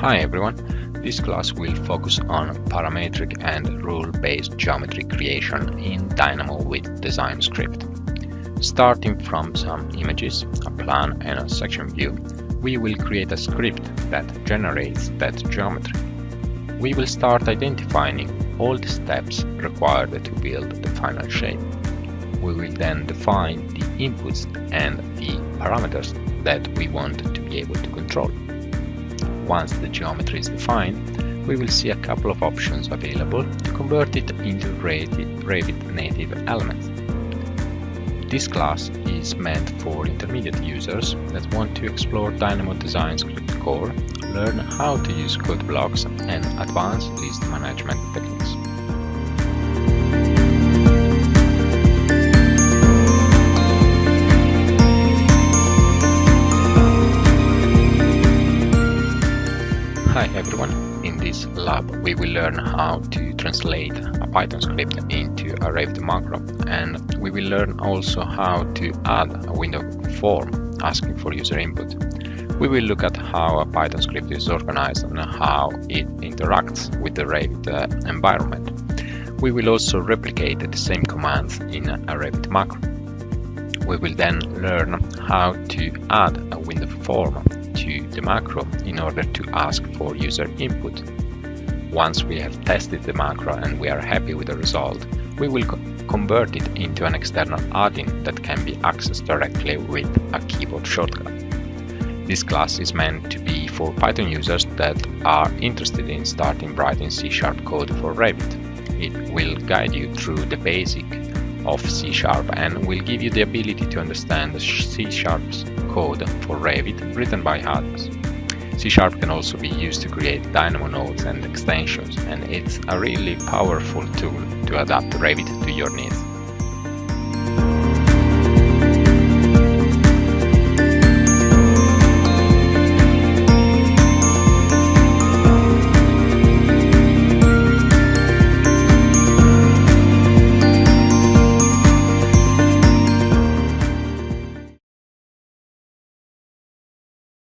Hi everyone, this class will focus on parametric and rule-based geometry creation in Dynamo with design script. Starting from some images, a plan and a section view, we will create a script that generates that geometry. We will start identifying all the steps required to build the final shape. We will then define the inputs and the parameters that we want to be able to control. Once the geometry is defined, we will see a couple of options available to convert it into Revit native elements. This class is meant for intermediate users that want to explore Dynamo Design Script core, learn how to use code blocks and advanced list management techniques. Hi everyone, in this lab we will learn how to translate a Python script into a Revit macro, and we will learn also how to add a window form asking for user input. We will look at how a Python script is organized and how it interacts with the Revit environment. We will also replicate the same commands in a Revit macro. We will then learn how to add a window form to the macro in order to ask for user input. Once we have tested the macro and we are happy with the result, we will convert it into an external add-in that can be accessed directly with a keyboard shortcut. This class is meant to be for Python users that are interested in starting writing C# code for Revit. It will guide you through the basic of C# and will give you the ability to understand C#'s code for Revit written by others. C# can also be used to create Dynamo nodes and extensions, and it's a really powerful tool to adapt Revit to your needs.